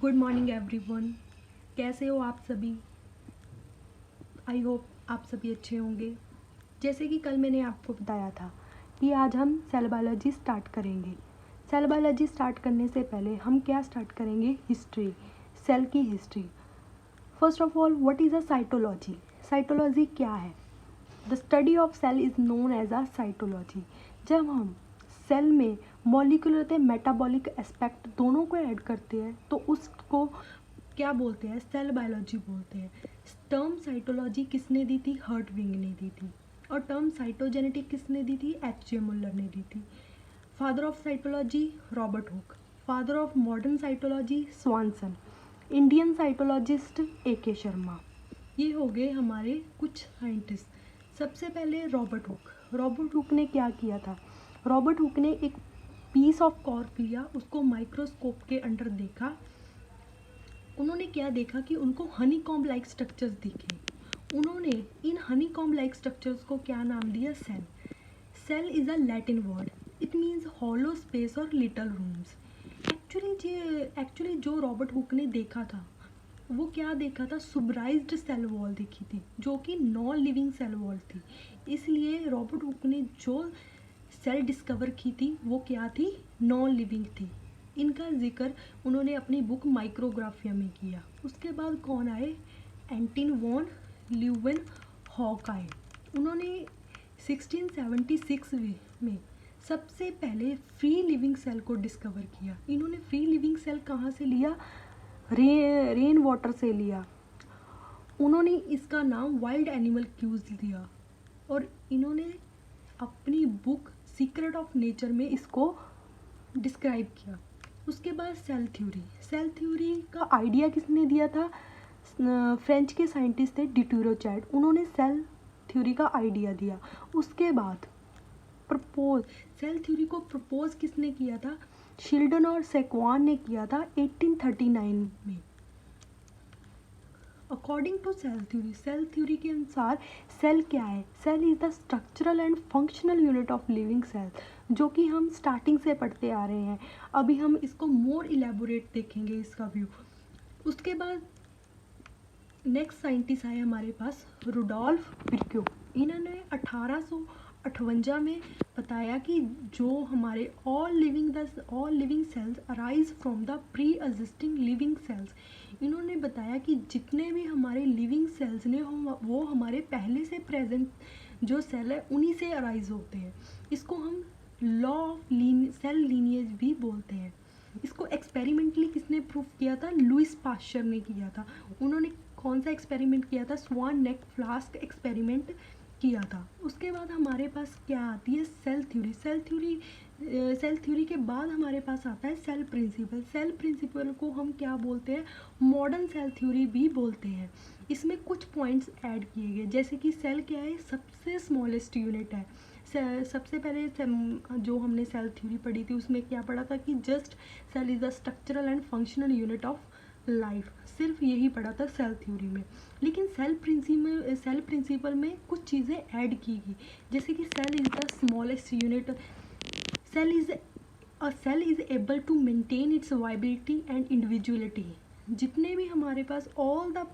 Good morning everyone. कैसे हो आप सभी? आई होप आप सभी अच्छे होंगे। जैसे कि कल मैंने आपको बताया था कि आज हम सेल बायोलॉजी स्टार्ट करेंगे। सेल बायोलॉजी स्टार्ट करने से पहले हम क्या स्टार्ट करेंगे? हिस्ट्री, सेल की हिस्ट्री। First of all, what is a cytology? Cytology क्या है? The study of cell is known as a cytology. जब हम सेल में मॉलिक्यूलर और मेटाबॉलिक एस्पेक्ट दोनों को ऐड करते हैं तो उसको क्या बोलते हैं? सेल बायोलॉजी बोलते हैं। टर्म साइटोलॉजी किसने दी थी? हर्टविंग ने दी थी। और टर्म साइटोजेनेटिक किसने दी थी? एच.जे. मुलर ने दी थी। Father of cytology Robert Hooke. Father of modern cytology Swanson. Indian cytologist A K. Sharma. ये हो गए हमारे कुछ साइंटिस्ट। सबसे पहले रॉबर्ट हुक। रॉबर्ट हुक ने क्या किया था? रॉबर्ट हुक ने एक पीस ऑफ कॉर्क लिया, उसको माइक्रोस्कोप के अंडर देखा। उन्होंने क्या देखा कि उनको हनी कॉम्ब लाइक स्ट्रक्चर्स दिखे। उन्होंने इन हनी कॉम्ब लाइक स्ट्रक्चर्स को क्या नाम दिया? Cell. Cell is a Latin word, it means hollow space और लिटल रूम्स। एक्चुअली जो रॉबर्ट हुक ने देखा था वो क्या देखा था? सुबराइज्ड सेल वॉल देखी थी जो कि नॉन लिविंग सेल वॉल थी। इसलिए रॉबर्ट हुक ने जो सेल डिस्कवर की थी वो क्या थी? नॉन लिविंग थी। इनका जिक्र उन्होंने अपनी बुक माइक्रोग्राफिया में किया। उसके बाद कौन आए? एंटिन वॉन ल्यूवेन हॉक आए। उन्होंने 1676 में सबसे पहले फ्री लिविंग सेल को डिस्कवर किया। इन्होंने फ्री लिविंग सेल कहाँ से लिया? रेन वाटर से लिया। उन्होंने इसका नाम वाइल्ड एनिमल क्यूज दिया और इन्होंने अपनी बुक सीक्रेट ऑफ नेचर में इसको डिस्क्राइब किया। उसके बाद सेल थ्योरी। सेल थ्योरी का आइडिया किसने दिया था? फ्रेंच के साइंटिस्ट थे डिटूरोचैट। उन्होंने सेल थ्योरी का आइडिया दिया। उसके बाद प्रपोज, सेल थ्योरी को प्रपोज किसने किया था? शिल्डन और सेक्वान ने किया था 1839 में। अकॉर्डिंग टू सेल थ्योरी के अनुसार सेल क्या है? Cell is the structural and functional unit of living cell, जो कि हम स्टार्टिंग से पढ़ते आ रहे हैं। अभी हम इसको मोर इलेबोरेट देखेंगे इसका व्यू। उसके बाद नेक्स्ट साइंटिस्ट आए हमारे पास रुडोल्फ विर्क्यू। इन्होंने 1858 में बताया कि जो हमारे all living cells arise from the pre existing living cells. इन्होंने बताया कि जितने भी हमारे लिविंग सेल्स ने वो हमारे पहले से प्रेजेंट जो सेल है उन्हीं से अराइज होते हैं। इसको हम लॉ ऑफ सेल लीनिएज भी बोलते हैं। इसको एक्सपेरिमेंटली किसने प्रूव किया था? लुइस पास्चर ने किया था। उन्होंने कौन सा एक्सपेरिमेंट किया था? स्वान नेक फ्लास्क एक्सपेरिमेंट किया था। उसके बाद हमारे पास क्या आती है? Cell theory. सेल थ्योरी के बाद हमारे पास आता है सेल प्रिंसिपल। सेल प्रिंसिपल को हम क्या बोलते हैं? मॉडर्न सेल थ्योरी भी बोलते हैं। इसमें कुछ पॉइंट्स ऐड किए गए, जैसे कि सेल क्या है? सबसे स्मॉलेस्ट यूनिट है। सबसे पहले जो हमने सेल थ्योरी पढ़ी थी उसमें क्या पढ़ा था कि just sell is the structural and functional unit of life. सिर्फ यही पढ़ा था सेल थ्योरी में। लेकिन सेल प्रिंसिपल में कुछ चीज़ें ऐड की गई, जैसे कि cell is the smallest unit. Cell is able to maintain its viability and individuality. जितने भी हमारे पास all the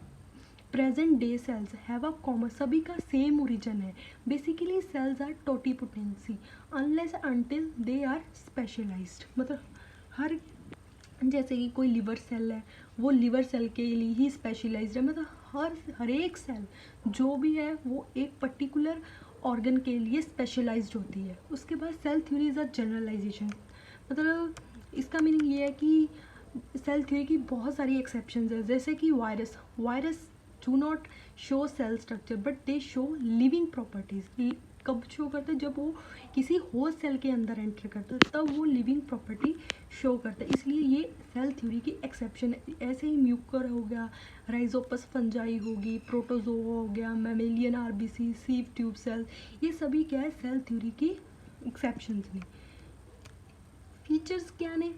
present day cells have a common, सभी का सेम ओरिजिन है। Basically cells are totipotency unless until they are specialised. मतलब हर, जैसे कि कोई लिवर सेल है वो लिवर सेल के लिए ही स्पेशलाइज्ड है। मतलब हर एक सेल जो भी है वो एक पर्टिकुलर ऑर्गन के लिए स्पेशलाइज्ड होती है। उसके बाद cell theory is a generalisation. मतलब इसका मीनिंग ये है कि सेल थ्योरी की बहुत सारी एक्सेप्शंस है, जैसे कि virus do not show cell structure but they show living properties. कब शो करते हैं? जब वो किसी होल सेल के अंदर एंटर करता है तब वो लिविंग प्रॉपर्टी शो करता है। इसलिए ये सेल थ्योरी की एक्सेप्शन है। ऐसे ही म्यूकर हो गया, राइजोपस फंजाई होगी, प्रोटोजोआ हो गया, mammalian RBC, sieve tube cell, ये सभी क्या है? सेल थ्योरी की एक्सेप्शंस ने। फीचर्स क्या ने?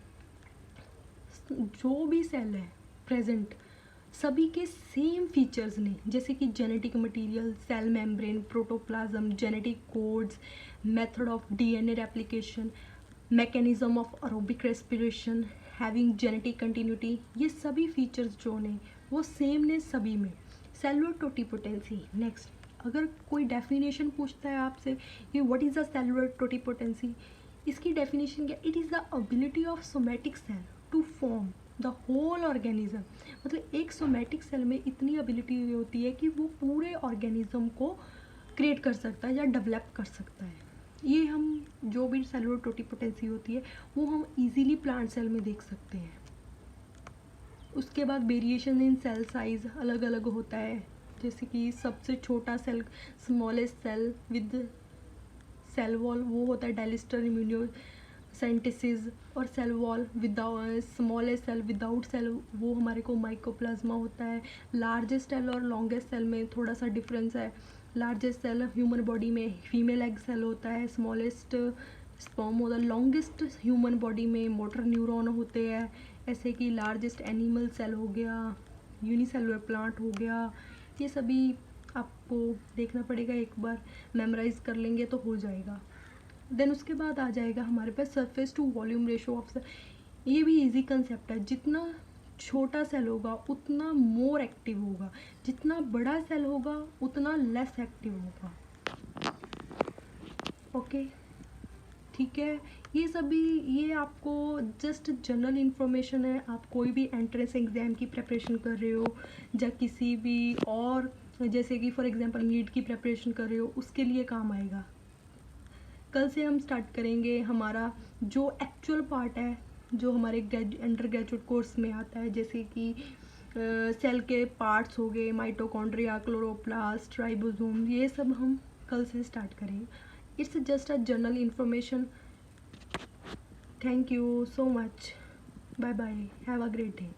जो भी सेल है प्रेजेंट सभी के सेम फीचर्स ने, जैसे कि genetic material, cell membrane, protoplasm, genetic codes, method of DNA replication, mechanism of aerobic respiration, having genetic continuity, ये सभी फीचर्स जो ने वो सेम ने सभी में। सेलुलर टोटिपोटेंसी, नेक्स्ट अगर कोई डेफिनेशन पूछता है आपसे कि what is the cellular totipotency, इसकी डेफिनेशन क्या, it is the ability of somatic cell to form the whole organism. मतलब एक सोमैटिक सेल में इतनी एबिलिटी होती है कि वो पूरे ऑर्गेनिज्म को क्रिएट कर सकता है या डेवलप कर सकता है। ये हम जो भी सेलुलर टोटिपोटेंसी होती है वो हम इजीली प्लांट सेल में देख सकते हैं। उसके बाद वेरिएशन इन सेल साइज अलग अलग होता है, जैसे कि सबसे छोटा cell smallest cell with cell wall वो होता है डायलिस्टर इम्यूनोसेंटेसिस, और cell wall without smallest cell without cell वो हमारे को माइकोप्लाज्मा होता है। लार्जेस्ट सेल और लॉन्गेस्ट सेल में थोड़ा सा डिफरेंस है। लार्जेस्ट सेल ह्यूमन बॉडी में फीमेल एग सेल होता है, स्मॉलेस्ट स्पर्म होता है। लॉन्गेस्ट ह्यूमन बॉडी में मोटर न्यूरॉन होते हैं, ऐसे कि लार्जेस्ट एनिमल सेल हो गया, यूनिसेलुलर प्लांट हो गया। ये सभी आपको देखना पड़ेगा, एक बार मेमोराइज कर लेंगे तो हो जाएगा। देन उसके बाद आ जाएगा हमारे पास surface to volume ratio of cell. ये भी इजी कंसेप्ट है, जितना छोटा सेल होगा उतना मोर एक्टिव होगा, जितना बड़ा सेल होगा उतना लेस एक्टिव होगा। ओके ठीक है, ये सभी ये आपको जस्ट जनरल इन्फॉर्मेशन है। आप कोई भी एंट्रेंस एग्ज़ाम की प्रिपरेशन कर रहे हो या किसी भी और जैसे कि फॉर एग्जांपल नीट की प्रिपरेशन कर रहे हो उसके लिए काम आएगा। कल से हम स्टार्ट करेंगे हमारा जो एक्चुअल पार्ट है जो हमारे अंडर ग्रेजुएट कोर्स में आता है, जैसे कि सेल के पार्ट्स हो गए, माइटोकॉन्ड्रिया, क्लोरोप्लास्ट, राइबोसोम, ये सब हम कल से स्टार्ट करेंगे। It's just a general information. Thank you so much, bye bye, have a great day.